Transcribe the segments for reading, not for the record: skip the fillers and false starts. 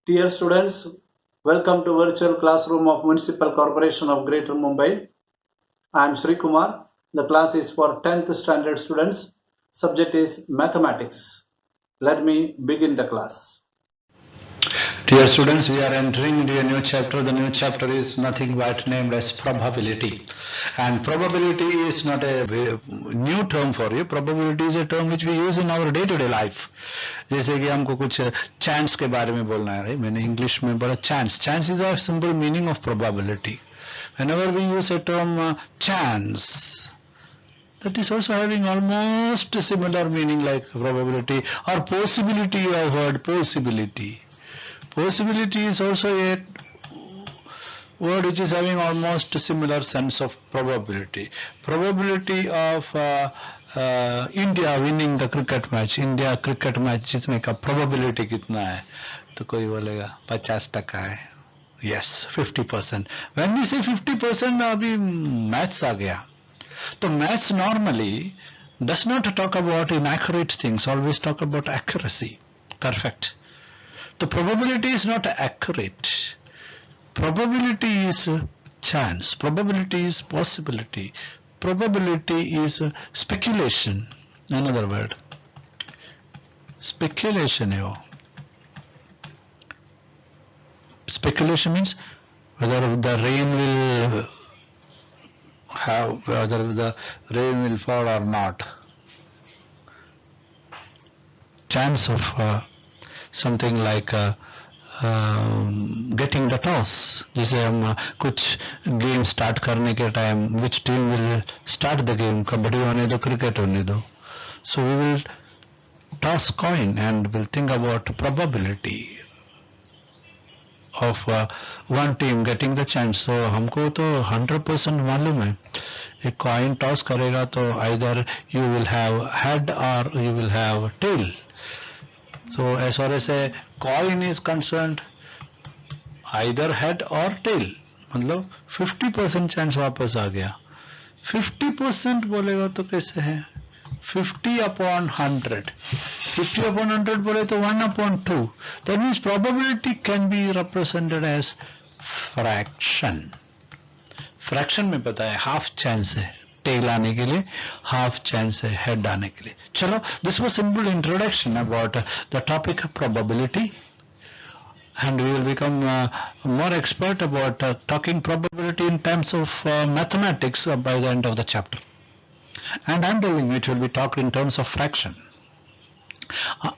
Dear students, welcome to virtual classroom of Municipal Corporation of Greater Mumbai. I am Sreekumar. The class is for 10th standard students. Subject is mathematics. Let me begin the class. Dear students, we are entering into a new chapter. The new chapter is nothing but named as probability. And probability is not a new term for you. Probability is a term which we use in our day-to-day life. जैसे कि हमको कुछ chance के बारे में बोलना है, मैंने English में बोला chance. Chance is a simple meaning of probability. Whenever we use a term chance, that is also having almost a similar meaning like probability or possibility. You have heard possibility. Possibility is also a word which is having almost a similar sense of probability. Probability of India winning the cricket match. India cricket match जिसमें का probability कितना है? तो कोई बोलेगा 50% है. Yes, 50%. When we say 50%, अभी maths आ गया. So maths normally does not talk about inaccurate things. Always talk about accuracy. Perfect. The probability is not accurate. Probability is chance. Probability is possibility. Probability is speculation. Another word. Speculation. Speculation means whether the rain will fall or not. Chance of something like getting the toss. जैसे हम कुछ game start करने के time which team will start the game, kabaddi होने दो, cricket होने दो. So we will toss coin and will think about probability of one team getting the chance. So हमको तो 100% मालूम है. एक coin toss करेगा तो either you will have head or you will have tail. So as far as a coin is concerned, either head or tail. मतलब 50% chance वापस आ गया. 50% बोलेगा तो कैसे है? 50 upon 100. 50 upon 100 बोले तो 1 upon 2. That means probability can be represented as fraction. Fraction में पता है half chance है tail आने के लिए, half chance है head आने के लिए. चलो, this was simple introduction about the topic of probability, and we will become more expert about talking probability in terms of mathematics by the end of the chapter. And I'm telling you, it will be talked in terms of fraction.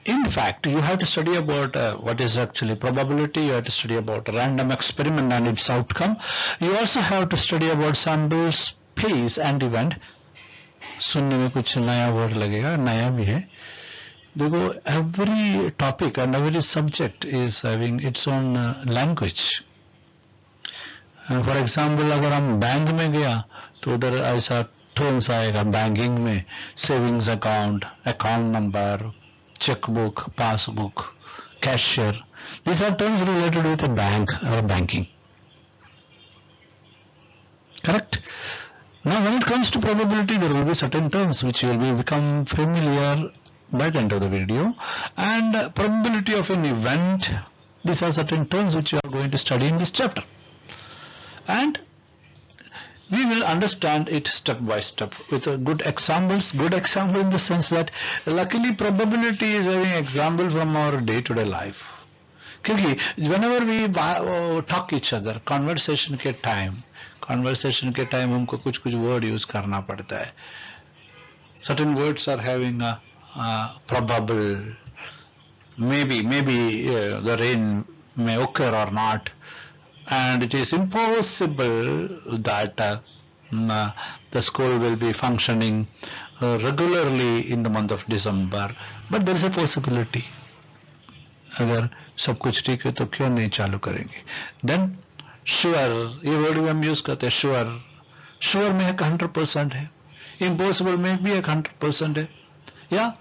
In fact, you have to study about what is actually probability. You have to study about a random experiment and its outcome. You also have to study about sample space and event. सुनने में कुछ नया word लगेगा, नया भी है. देखो, every topic and every subject is having its own language. For example, अगर हम बैंक में गया तो उधर ऐसा टर्म्स आएगा बैंकिंग में, savings account, account number, checkbook, passbook, cashier. These are terms related with a bank or banking. Correct? Now when it comes to probability, there will be certain terms which you will become familiar by the end of the video. And probability of an event, these are certain terms which you are going to study in this chapter. And we will understand it step by step with good examples. Good example in the sense that luckily probability is having example from our day-to-day life. क्योंकि whenever we talk each other, conversation के time हमको कुछ word use करना पड़ता है. Certain words are having a probable, maybe the rain may occur or not. And it is impossible that the school will be functioning regularly in the month of December, but there is a possibility. अगर सब कुछ ठीक है तो क्यों नहीं चालू करेंगे? Then sure, ये वर्ड भी हम यूज करते हैं. sure में एक 100% है, impossible में भी एक 100% है, या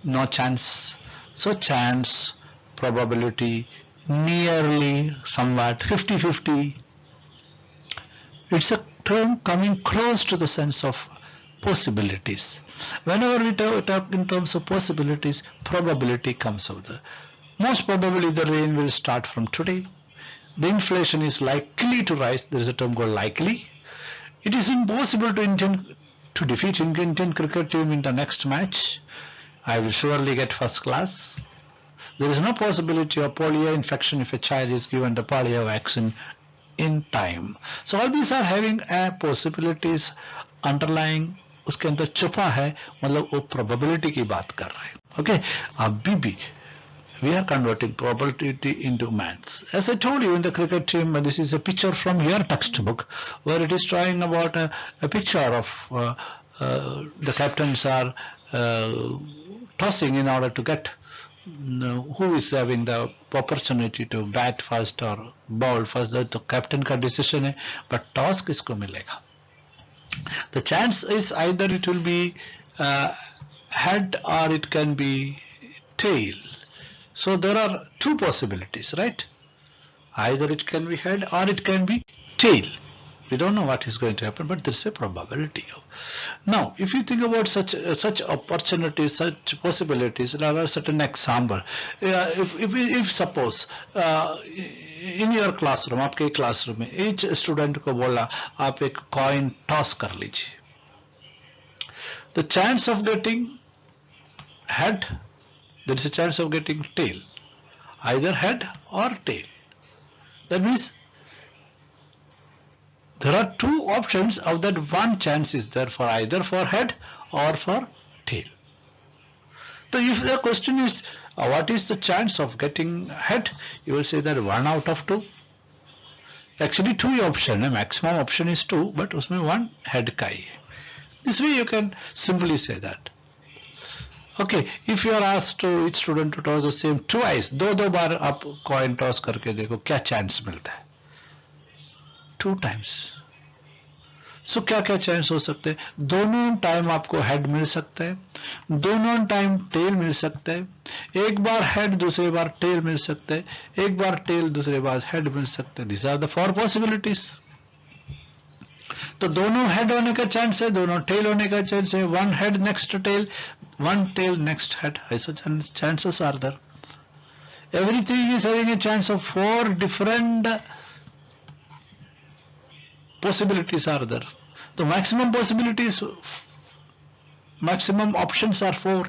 no chance. So chance, probability, nearly, somewhat, 50-50. It's a term coming close to the sense of possibilities. Whenever we talk in terms of possibilities, probability comes out. Most probably the rain will start from today. The inflation is likely to rise. There is a term called likely. It is impossible to defeat Indian cricket team in the next match. I will surely get first class. There is no possibility of polio infection if a child is given the polio vaccine in time. So all these are having possibilities underlying. उसके अंदर छुपा है, मतलब वो probability की बात कर रहे हैं. Okay, अभी भी we are converting probability into maths. As I told you in the cricket team, this is a picture from your textbook where it is trying about a picture of the captains are tossing in order to get who is having the opportunity to bat first or bowl first. The captain का decision है, but toss किसको मिलेगा? The chance is either it will be head or it can be tail. So there are two possibilities, right? Either it can be head or it can be tail. We don't know what is going to happen, but there's a probability. Now, if you think about such opportunities, such possibilities, there are certain example. If suppose in your classroom, आपके classroom में each student को बोला आप एक coin toss कर लीजिए. The chance of getting head, there is a chance of getting tail, either head or tail. That means there are two options of that one chance is there for either for head or for tail. So if the question is what is the chance of getting head, you will say that 1 out of 2. Actually 2 option, maximum option is 2, but उसमें 1 head का ही है. This way you can simply say that. Okay, if you are asked to each student to toss the same twice, दो बार आप coin toss करके देखो क्या chance मिलता है. 2 times. So क्या क्या chance हो सकते हैं? दोनों टाइम आपको head मिल सकता है, दोनों टाइम tail मिल सकता है, एक बार head दूसरे बार tail मिल सकता है, एक बार tail दूसरे बार head मिल सकता है. These are the 4 possibilities. तो दोनों head होने का chance है, दोनों tail होने का chance है, 1 head next tail, 1 tail next head. ऐसा chances are there. Everything is having a chance of 4 different possibilities are there. The maximum possibilities, maximum options are 4,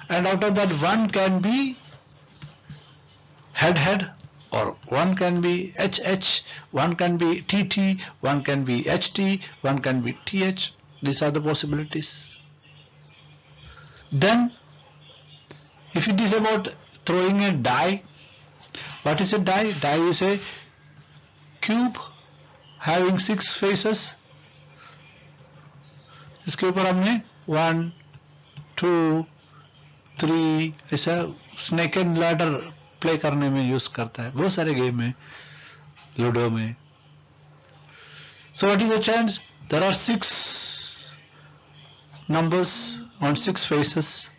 and out of that 1 can be head, or 1 can be HH, 1 can be TT, 1 can be HT, 1 can be TH. These are the possibilities. Then if it is about throwing a die, what is a die? Die is a cube having 6 faces. इसके ऊपर हमने 1, 2, 3 ऐसा snake and ladder play करने में use करता है. बहुत सारे गेम में, लूडो में. So what is the chance? There are 6 numbers on 6 faces.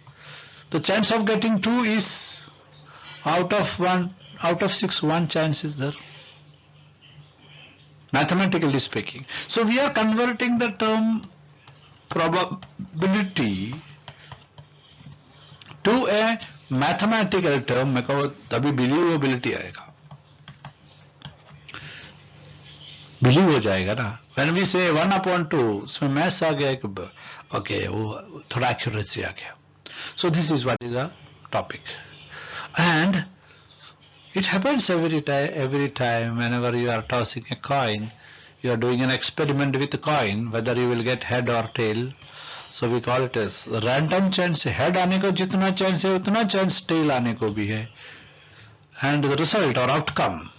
The chance of getting 2 is out of 6, 1 chance is there. Mathematically speaking. So we are converting the term probability to a mathematical term. मैं कहूँ तभी believability आएगा. Believe हो जाएगा ना. When we say 1/2, उसमें maths आ गया कि okay, वो थोड़ा accuracy आ गया. So this is what is the topic. And it happens every time whenever you are tossing a coin, you are doing an experiment with the coin, whether you will get head or tail. So we call it as random chance. Head आने को जितना chance है उतना chance tail आने को भी है. And the result or outcome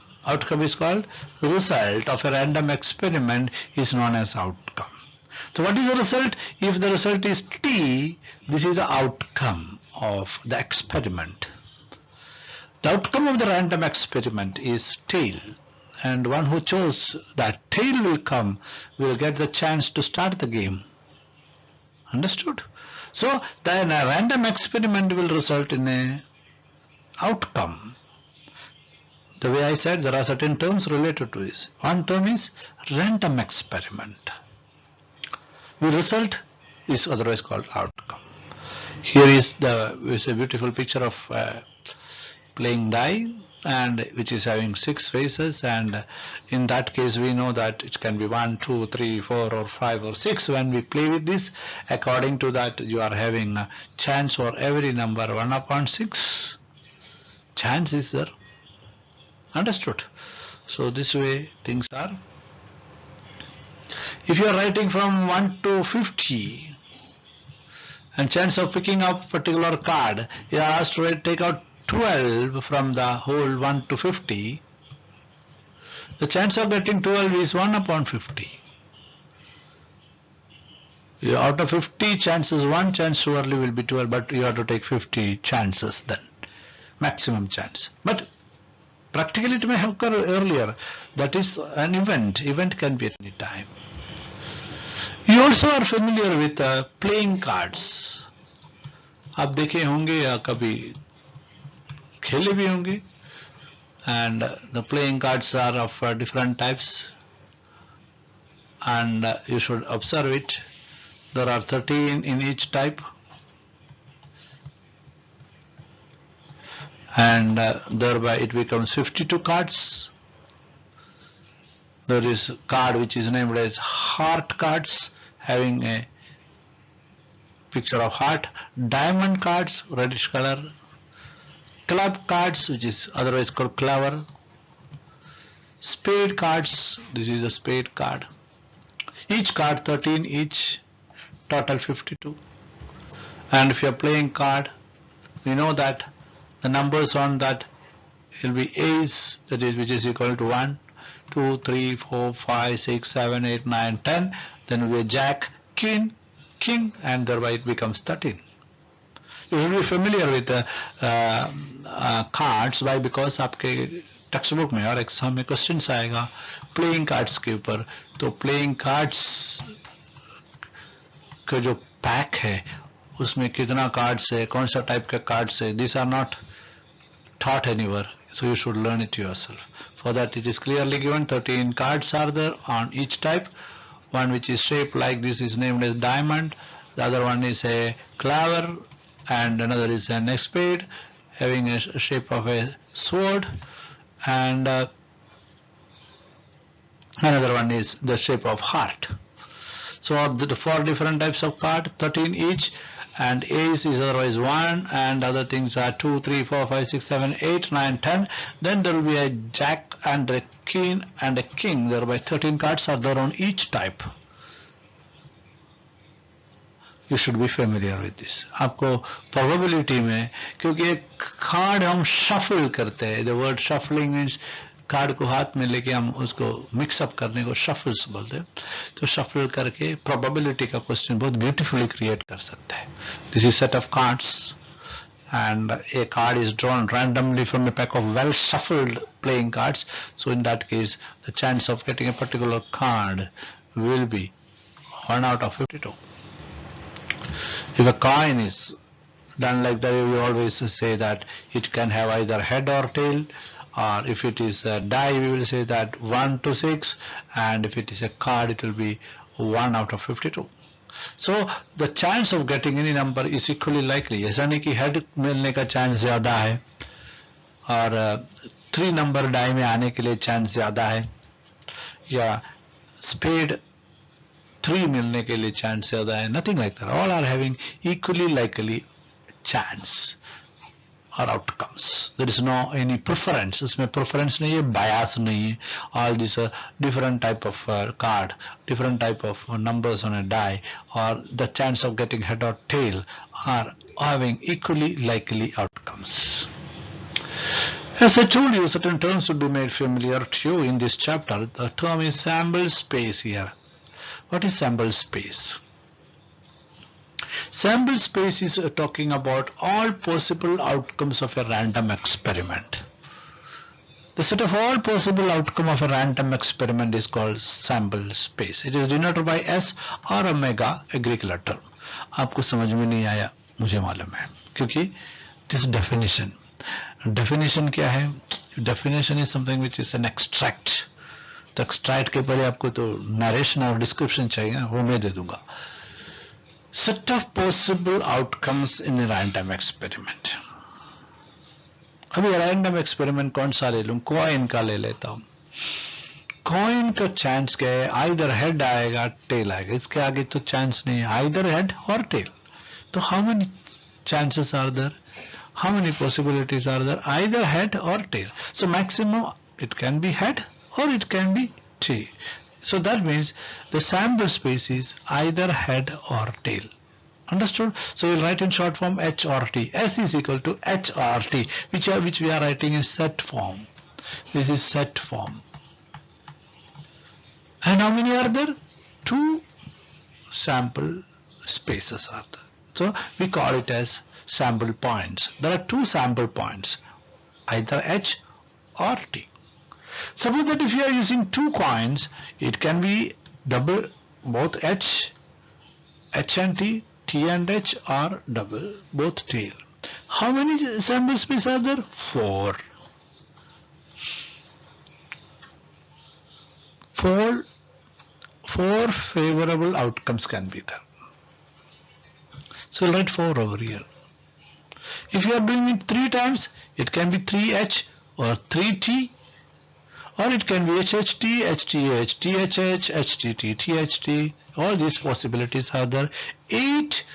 is called result of a random experiment is known as outcome. So what is the result? If the result is T, this is the outcome of the experiment. The outcome of the random experiment is tail, and one who chose that tail will come will get the chance to start the game. Understood? So then a random experiment will result in a outcome. The way I said, there are certain terms related to this. One term is random experiment. The result is otherwise called outcome. Here is a beautiful picture of playing die, and which is having 6 faces, and in that case we know that it can be 1, 2, 3, 4 or 5 or 6. When we play with this, according to that you are having a chance for every number 1 upon 6. Chance is there. Understood? So this way things are. If you are writing from 1 to 50 and chance of picking up particular card, you are asked to take out 12 from the whole 1 to 50. The chance of getting 12 is 1 upon 50. Out of 50 chances, 1 chance surely will be 12, but you have to take 50 chances then. Maximum chance. But practically it may occur earlier. That is an event. Event can be at any time. You also are familiar with playing cards. आप देखे होंगे या कभी खेले भी होंगे. And the playing cards are of different types, and you should observe it. There are 13 in each type, and thereby it becomes 52 cards. There is a card which is named as heart cards, having a picture of heart. Diamond cards, reddish color. Club cards, which is otherwise called clover. Spade cards, this is a spade card. Each card 13 each, total 52. And if you are playing card, we know that the numbers on that will be ace, that is, which is equal to 1, 2, 3, 4, 5, 6, 7, 8, 9, 10. Then we have jack, king, and thereby it becomes 13. You will be familiar with cards. Why? Because आपके text book में और exam में questions आएगा playing cards के ऊपर. तो playing cards का जो पैक है उसमें कितना कार्ड्स है, कौन सा टाइप का कार्ड्स है, this are not taught anywhere, so you should learn it yourself. For that it is clearly given 13 cards are there on each type. One which is shaped like this is named as diamond, the other one is a clover, and another is an spade having a shape of a sword, and another one is the shape of heart. So the 4 different types of card, 13 each, and ace is otherwise 1, and other things are 2, 3, 4, 5, 6, 7, 8, 9, 10. Then there will be a jack and a queen and a king. Thereby 13 cards are there on each type. You should be familiar with this. आपको probability में, क्योंकि एक card हम shuffle करते हैं, the word shuffling means card को हाथ में लेके हम उसको मिक्सअप करने को shuffles बोलते हैं. तो shuffle करके probability का क्वेश्चन बहुत ब्यूटीफुली क्रिएट कर सकते हैं. This is set of cards, and a card is drawn randomly from a pack of well shuffled playing cards. So in that case, the chance of getting a particular card will be 1 out of 52. If a coin is done like that, we always say that it can have either head or tail, or if it is a die, we will say that 1 to 6, and if it is a card, it will be 1 out of 52. So the chance of getting any number is equally likely. ऐसा नहीं कि head मिलने का chance ज़्यादा है और 3 number die में आने के लिए chance ज़्यादा है, या spade 3 मिलने के लिए chance ज़्यादा है. Nothing like that. All are having equally likely chance or outcomes. There is no any preference. इसमें preference नहीं है, bias नहीं है. All these different type of card, different type of numbers on a die, or the chance of getting head or tail are having equally likely outcomes. As I told you, certain terms will be made familiar to you in this chapter. The term is sample space here. What is sample space? Sample space is talking about all possible outcomes of a random experiment. The set of all possible outcome of a random experiment is called sample space. It is denoted by S or omega, a Greek letter. आपको समझ में नहीं आया, मुझे मालूम है, क्योंकि this definition. Definition क्या है? Definition is something which is an extract. तो extract के पहले आपको तो narration और description चाहिए ना, वो मैं दे दूंगा. Set of possible outcomes in a random experiment. अभी रैंडम एक्सपेरिमेंट कौन सा ले लूं, कॉइन का ले लेता हूं. कॉइन का चांस क्या है, आइदर हेड आएगा टेल आएगा, इसके आगे तो चांस नहीं है, आइदर हेड और टेल. तो how many chances are there, how many possibilities are there, either head or tail. So maximum it can be head or it can be tail. So that means the sample space is either head or tail. Understood? So we'll write in short form H or T. S is equal to H or T, which we are writing in set form. This is set form. And how many are there? Two sample spaces are there. So we call it as sample points. There are two sample points, either H or T. Suppose that if you are using two coins, it can be double, both H and T, T and H, or double, both tail. How many sample spaces are there? 4. 4 favorable outcomes can be there. So we'll write 4 over here. If you are doing it 3 times, it can be 3H or 3T, or it can be HHT, HTH, THH, HTT, THT. All these possibilities are there. 8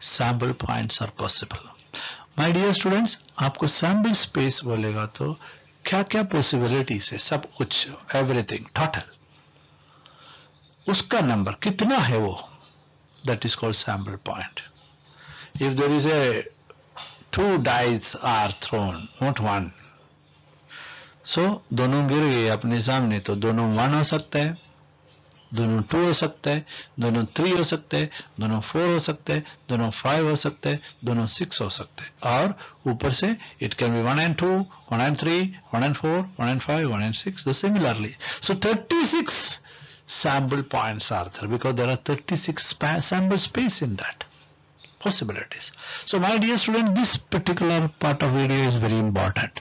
sample points are possible. My dear students, आपको sample space बोलेगा तो क्या क्या possibilities है, सब कुछ, everything, total. उसका number कितना है वो, that is called sample point. If there is a 2 dice are thrown, not 1. So दोनों गिर गए अपने सामने, तो दोनों 1 हो सकता है, दोनों 2 हो सकता है, दोनों 3 हो सकते हैं, दोनों 4 हो सकते हैं, दोनों 5 हो सकते हैं, दोनों 6 हो सकते हैं, और ऊपर से it can be 1 and 2, 1 and 3, 1 and 4, 1 and 5, 1 and 6. So similarly, so 36 sample points are there because there are 36 sample space in that possibilities. So my dear student, this particular part of video is very important.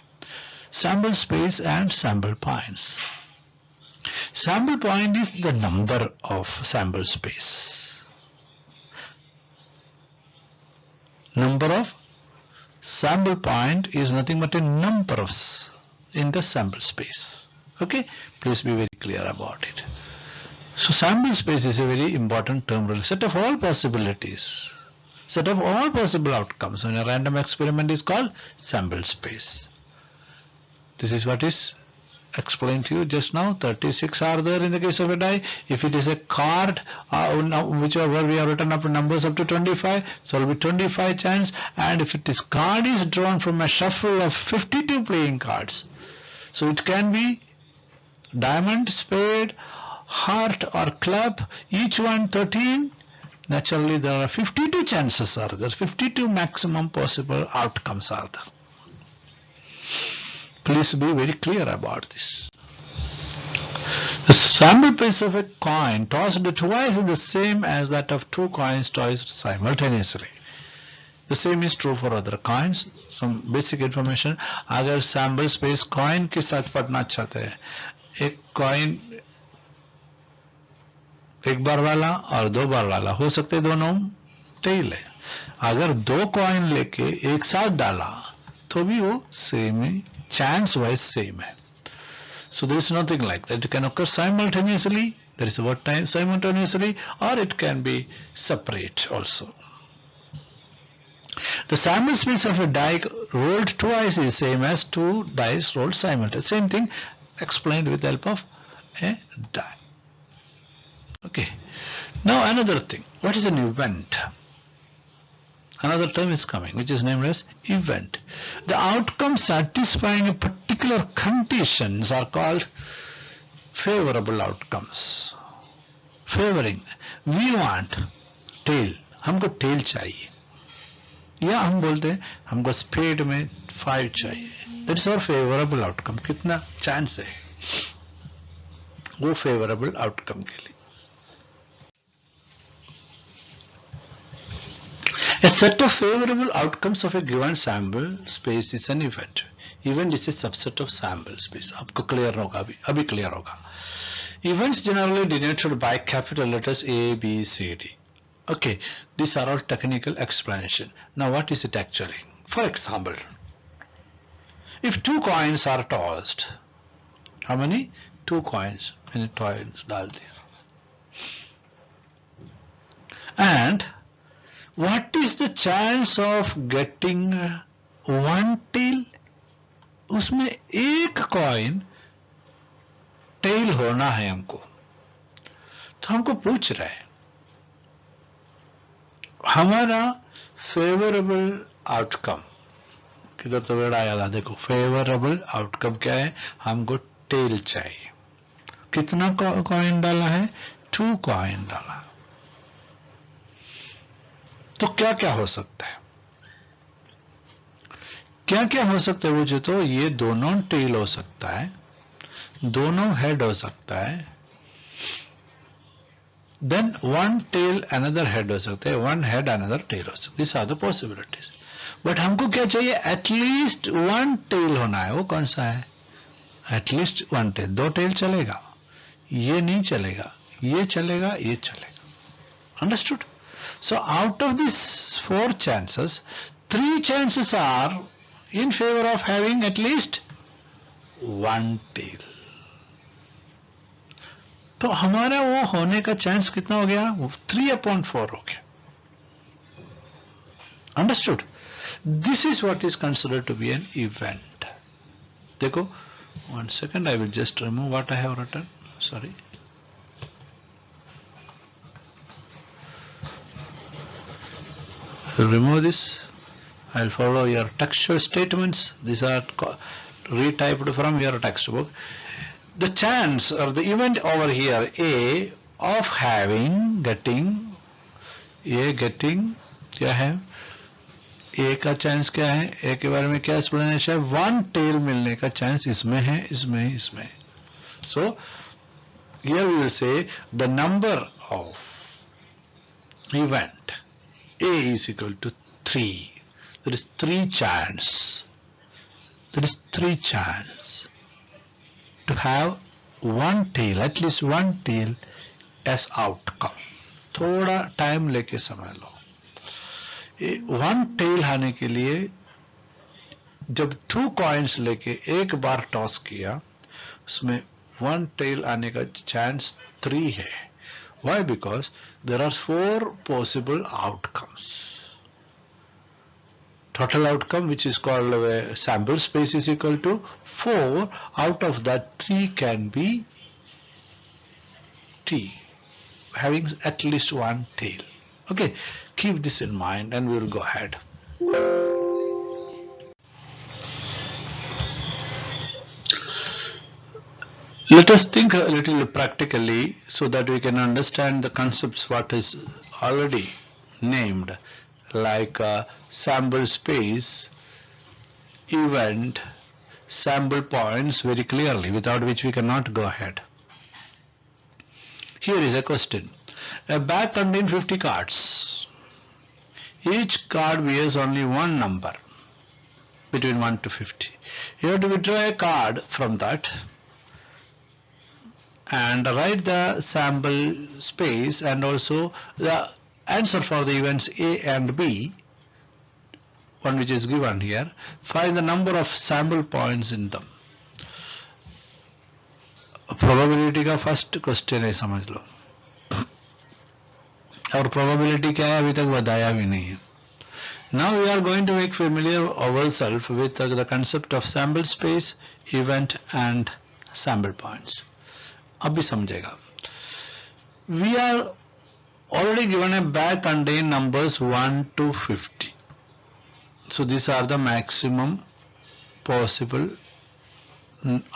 Sample space and sample points. Sample point is the number of sample space. Number of sample point is nothing but a number of in the sample space. Okay, please be very clear about it. So sample space is a very important term. Set of all possibilities. Set of all possible outcomes in a random experiment is called sample space. This is what is explained to you just now. 36 are there in the case of a die. If it is a card, whichever we have written up numbers up to 25, so it will be 25 chance. And if it is card is drawn from a shuffle of 52 playing cards, so it can be diamond, spade, heart or club, each one 13. Naturally there are 52 chances are there, 52 maximum possible outcomes are there. Please be very clear about this. The sample piece of a coin tossed twice is the same as that of 2 coins tossed simultaneously. The same is true for other coins. Some basic information. अगर sample space coin के साथ पढ़ना चाहते हैं, एक coin एक बार वाला और 2 बार वाला हो सकते, दोनों टेल है. अगर 2 कॉइन लेके एक साथ डाला तो भी वो सेम है, chance wise same है. So there is nothing like that. It can occur simultaneously, there is a word time simultaneously, or it can be separate also. The sample space of a die rolled twice is same as 2 dice rolled simultaneously. Same thing explained with the help of a die. Okay. Now another thing. What is an event? Another term is coming, which is named as event. The outcome satisfying a particular conditions are called favorable outcomes. Favoring. We want tail. हमको tail चाहिए. या हम बोलते हैं हमको spade में 5 चाहिए. That is our favorable outcome. कितना chance है वो favorable outcome के लिए. A set of favorable outcomes of a given sample space is an event. Event is a subset of sample space. आपको clear होगा अभी clear होगा. Events generally denoted by capital letters A, B, C, D. Okay, these are all technical explanation. Now what is it actually? For example, If two coins are tossed, how many? Two coins मैंने coins डाल दिया. And what is the chance of getting one tail? उसमें एक coin tell होना है हमको. तो हमको पूछ रहे हैं हमारा फेवरेबल आउटकम किधर तो वेड़ा आया. देखो फेवरेबल आउटकम क्या है, हमको टेल चाहिए. कितना कॉइन डाला है? 2 कॉइन डाला. तो क्या क्या हो सकता है? क्या क्या हो सकता है मुझे? तो ये दोनों टेल हो सकता है, दोनों हेड हो सकता है, then one tail another head हो सकता है, वन हेड अनदर टेल हो सकता है. This are the possibilities. But हमको क्या चाहिए? एटलीस्ट वन टेल होना है. वो कौन सा है? At least one tell. 2 टेल चलेगा, ये नहीं चलेगा, ये चलेगा, ये चलेगा. Understood? So out of these 4 chances, 3 chances are in favor of having at least one tail. तो हमारा वो होने का चांस कितना हो गया? 3/4 हो गया. Understood? This is what is considered to be an event. देखो, 1 second, I will just remove what I have written. Sorry. Remove this. I'll follow your textual statements. These are retyped from your textbook. The chance or the event over here A of getting क्या है? A का chance क्या है? A के बारे में क्या explanation है? वन टेल मिलने का चांस इसमें है, इसमें, इसमें. So here we will say the number of event A is equal to 3. There is 3 chance. There is 3 chance to have one tail, at least one tail as outcome. थोड़ा time लेके समझ लो. One tell आने के लिए जब 2 coins लेके एक बार toss किया, उसमें वन टेल आने का चांस 3 है. Why? Because there are 4 possible outcomes. Total outcome, which is called sample space, is equal to 4. Out of that, 3 can be T, having at least one tail. Okay, keep this in mind and we will go ahead. Let us think a little practically so that we can understand the concepts what is already named, like sample space, event, sample points very clearly, without which we cannot go ahead. Here is a question. A bag contains 50 cards. Each card bears only one number between 1 to 50. You have to withdraw a card from that and write the sample space and also the answer for the events A and B, one which is given here. Find the number of sample points in them. Probability का first question है, समझ लो. और probability क्या है अभी तक बताया भी नहीं है. Now we are going to make familiar ourselves with the concept of sample space, event and sample points. अभी समझेगा. We are already given a bag contain numbers 1 to 50. So these are the maximum possible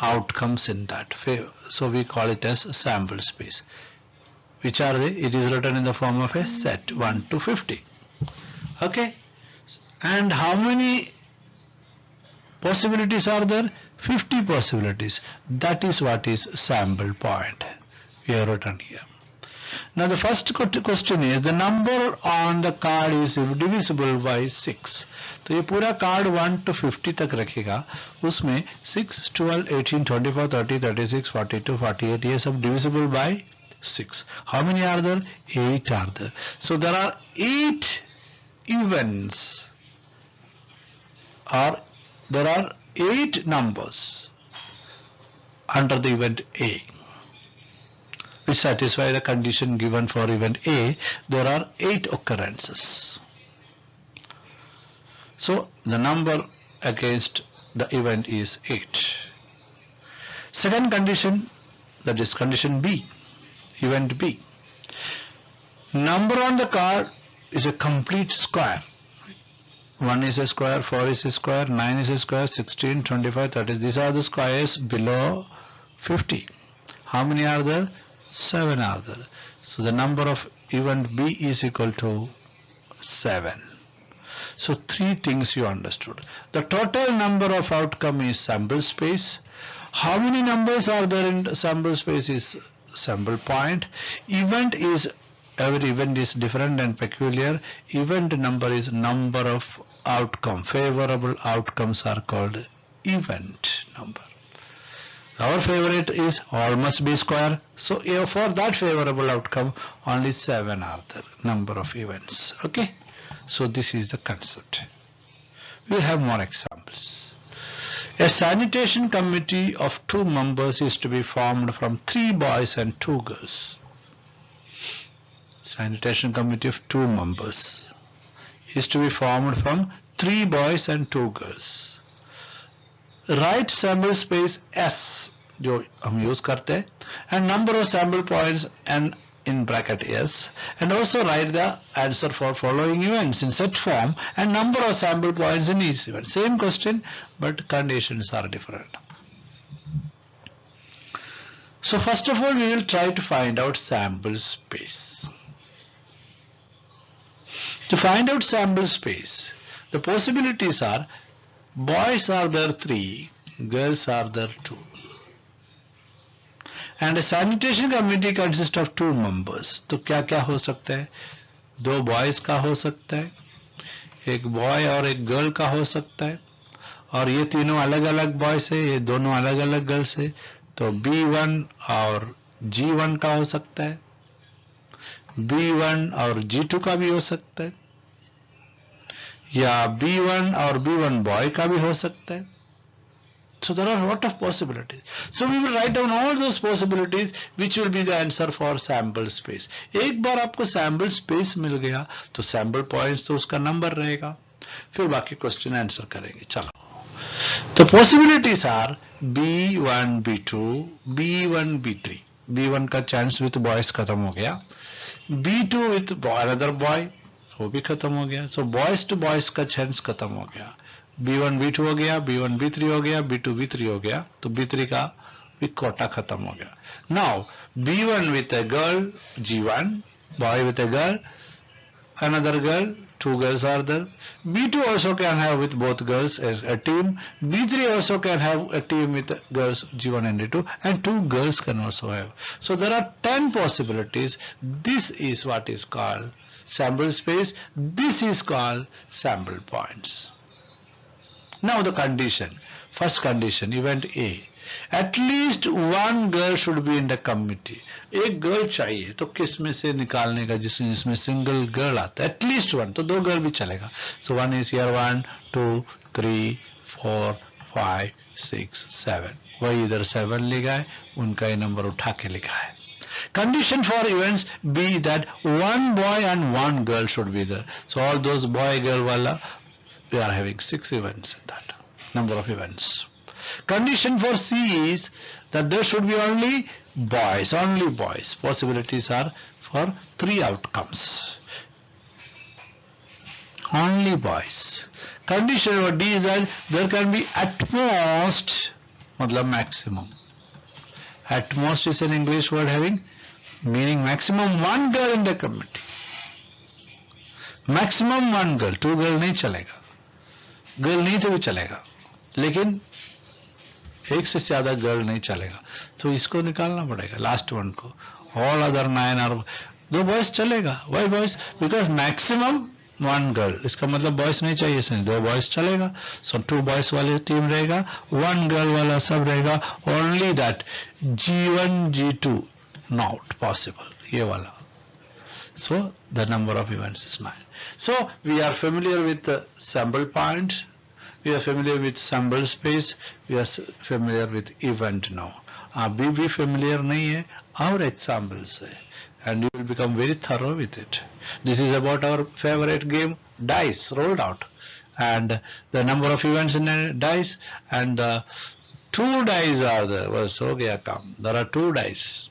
outcomes in that. So we call it as sample space. Which are they? It is written in the form of a set 1 to 50. Okay. And how many possibilities are there? 50 possibilities. That is what is sample point. We have written here. Now the first question is the number on the card is divisible by 6. तो ये पूरा card 1 to 50 तक रखेगा. उसमें 6, 12, 18, 24, 30, 36, 42, 48 ये सब divisible by 6. How many are there? 8 are there. So there are 8 events, or there are 8 numbers under the event A which satisfy the condition given for event A, there are 8 occurrences. So the number against the event is 8. Second condition, that is condition B, event B. Number on the card is a complete square. 1 is a square, 4 is a square, 9 is a square, 16, 25, 30. These are the squares below 50. How many are there? 7 are there. So the number of event B is equal to 7. So 3 things you understood. The total number of outcome is sample space. How many numbers are there in the sample space is sample point. Event is, every event is different and peculiar. Event number is number of outcome. Favorable outcomes are called event number. Our favorite is all must be square. So for that favorable outcome, only 7 are the number of events. Okay. So this is the concept. We will have more examples. A sanitation committee of 2 members is to be formed from 3 boys and 2 girls. Sanitation committee of 2 members is to be formed from 3 boys and 2 girls. Write sample space S जो हम use करते हैं and number of sample points and in bracket S, and also write the answer for following events in such form and number of sample points in each event. Same question but conditions are different. So first of all we will try to find out sample space. To find out sample space, the possibilities are boys are there 3, girls are there 2. And a sanitation committee consists of 2 members. तो क्या क्या हो सकता है? 2 boys का हो सकता है, एक boy और एक girl का हो सकता है, और ये तीनों अलग अलग boys है, ये दोनों अलग अलग girls है, तो B1 और G1 का हो सकता है, B1 और G2 का भी हो सकता है, या B1 और B1 boy का भी हो सकता है. So there are a lot of possibilities. So we will write down all those possibilities which will be the answer for sample space. एक बार आपको sample space मिल गया तो sample points तो उसका number रहेगा, फिर बाकी question answer करेंगे. चलो. The possibilities are B1, B2, B1, B3. B1 का chance with boys खत्म हो गया. B2 with another boy वो भी खत्म हो गया. So boys to boys का chance खत्म हो गया. B1 B2 हो गया, B1 B3 हो गया, B2 B3 हो गया, तो B3 का भी कोटा खत्म हो गया. Now B1 with a girl, G1, boy with a girl, another girl, 2 girls are there. B2 also can have with both girls as a team. B3 also can have a team with girls G1 and G2, and 2 girls can also have. So there are 10 possibilities. This is what is called sample space. This is called sample points. Now the condition. First condition, event A. At least 1 girl should be in the committee. एक girl चाहिए तो किस में से निकालने का जिसमें single girl आता है. At least 1, तो 2 girl भी चलेगा. So 1 is here, 1, 2, 3, 4, 5, 6, 7. वही इधर 7 लिखा है, उनका ये नंबर उठा के लिखा है. Condition for events B that 1 boy and 1 girl should be there. So all those boy girl wala, we are having 6 events in that number of events. Condition for C is that there should be only boys. Possibilities are for 3 outcomes. Only boys. Condition for D is that there can be at most, matlab maximum. At most is an English word having meaning maximum 1 girl in the committee. Maximum 1 girl, 2 girl नहीं चलेगा. Girl नहीं तो भी चलेगा, लेकिन एक से ज्यादा गर्ल नहीं चलेगा. तो इसको निकालना पड़ेगा लास्ट वन को. ऑल अदर 9 और 2 बॉयज चलेगा. Why boys? Because maximum 1 girl. इसका मतलब बॉयज नहीं चाहिए, 2 बॉयज चलेगा. सो 2 बॉयज वाले टीम रहेगा, 1 गर्ल वाला सब रहेगा. Only that G1 G2 not possible, ये वाला. So the number of events is 9. So we are familiar with the sample point. We are familiar with sample space. We are familiar with event now. अभी भी familiar नहीं है our examples है, and you will become very thorough with it. This is about our favorite game, dice rolled out, and the number of events in a dice, and the two dice are there. बस हो गया काम. There are two dice.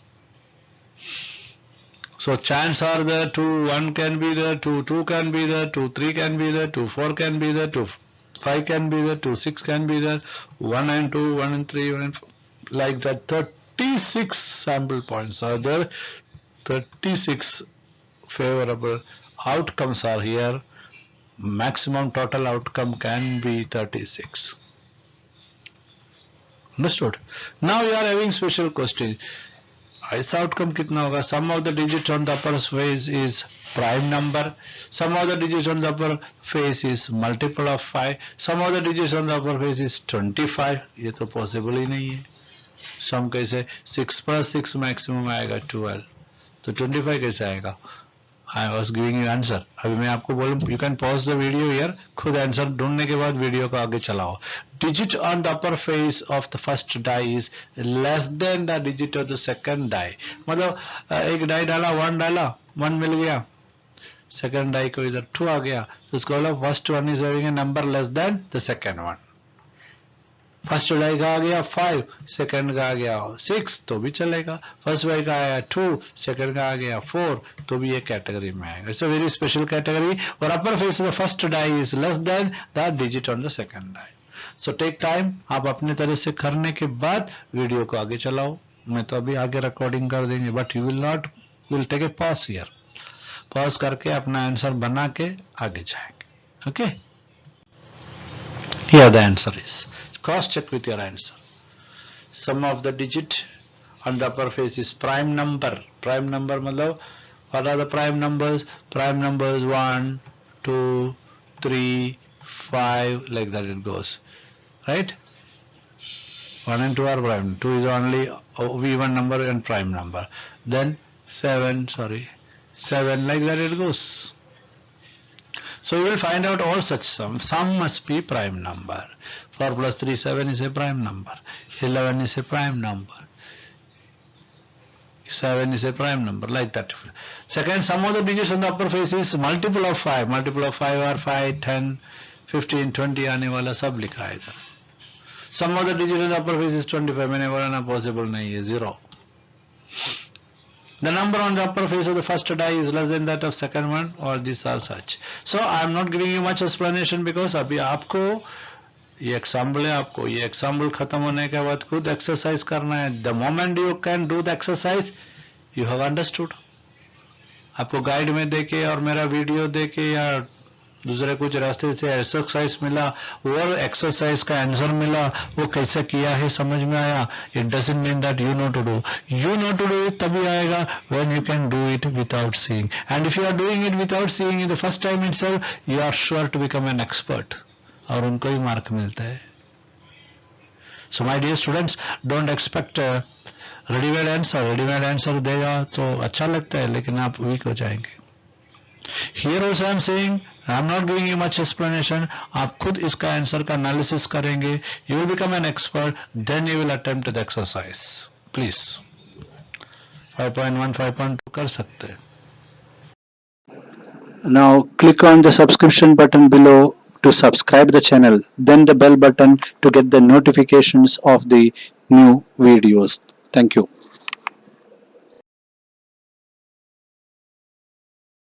So chance are there, 2, 1 can be there, 2, 2 can be there, 2, 3 can be there, 2, 4 can be there, 2, 5 can be there, 2, 6 can be there, 1 and 2, 1 and 3, 1 and 4, like that. 36 sample points are there, 36 favorable outcomes are here. Maximum total outcome can be 36. Understood? Now you are having special question. ऐसा outcome कितना होगा? Sum of the digits on the upper face is prime number. Sum of the digits on the upper face is multiple of 5. Sum of the digits on the upper face is 25. ये तो possible ही नहीं है. Sum कैसे? 6 plus 6 maximum आएगा 12. तो 25 कैसे आएगा? I was giving you answer. अभी मैं आपको बोलूँ, you can pause the video here. खुद आंसर ढूंढने के बाद वीडियो को आगे चलाओ. Digit on the upper face of the first die is less than the digit of the second die. मतलब एक die डाला, 1 डाला, 1 मिल गया. Second die को इधर 2 आ गया. तो इसको बोला first one is having a number less than the second one. First die का आ गया 5, सेकंड का आ गया 6 तो भी चलेगा. फर्स्ट डाई का आया 2, सेकंड का आ गया 4 तो भी ये कैटेगरी में आएगा. It's a very special category. और अपर फेस में first die is less than the digit on the second die. So take time. आप अपने तरह से करने के बाद वीडियो को आगे चलाओ. मैं तो अभी आगे रिकॉर्डिंग कर देंगे, but you will take a pause here. Pause करके अपना आंसर बना के आगे जाएंगे. Okay, here the answer is. Cross check with your answer. Sum of the digit on the upper face is prime number. Prime number मतलब what are the prime numbers? Prime numbers 1, 2, 3, 5, like that it goes. Right? 1 and 2 are prime. 2 is only even number and prime number. Then 7, like that it goes. So you will find out all such sum. Sum must be prime number. 4 plus 3, 7 is a prime number. 11 is a prime number. 7 is a prime number, like that. Second, sum of the digits on the upper face is multiple of 5. Multiple of 5 are 5, 10, 15, 20 आने वाला सब लिखा है इधर. Sum of the digits on the upper face is 25. मैंने बोला ना possible नहीं है, 0. The number on the upper face of the first die is less than that of second one, or these are such. So I am not giving you much explanation because अभी आपको ये example है. आपको ये example खत्म होने के बाद खुद एक्सरसाइज करना है. The moment you can do the exercise, you have understood. आपको गाइड में देके और मेरा वीडियो देके या दूसरे कुछ रास्ते से एक्सरसाइज मिला, वो एक्सरसाइज का आंसर मिला, वो कैसे किया है समझ में आया. It doesn't mean that you know to do. You know to do it तभी आएगा when you can do it without seeing. And if you are doing it without seeing in the first time itself, you are sure to become an expert. और उनको ही mark मिलता है. So my dear students, don't expect readymade answer. Readymade answer देगा तो अच्छा लगता है, लेकिन आप वीक हो जाएंगे. Here also I am saying, I am not giving you much explanation. आप खुद इसका आंसर का एनालिसिस करेंगे. You will become an expert. Then you will attempt the exercise. Please. 5.1, 5.2 कर सकते हैं. Now click on the subscription button below to subscribe the channel, then the bell button to get the notifications of the new videos. Thank you.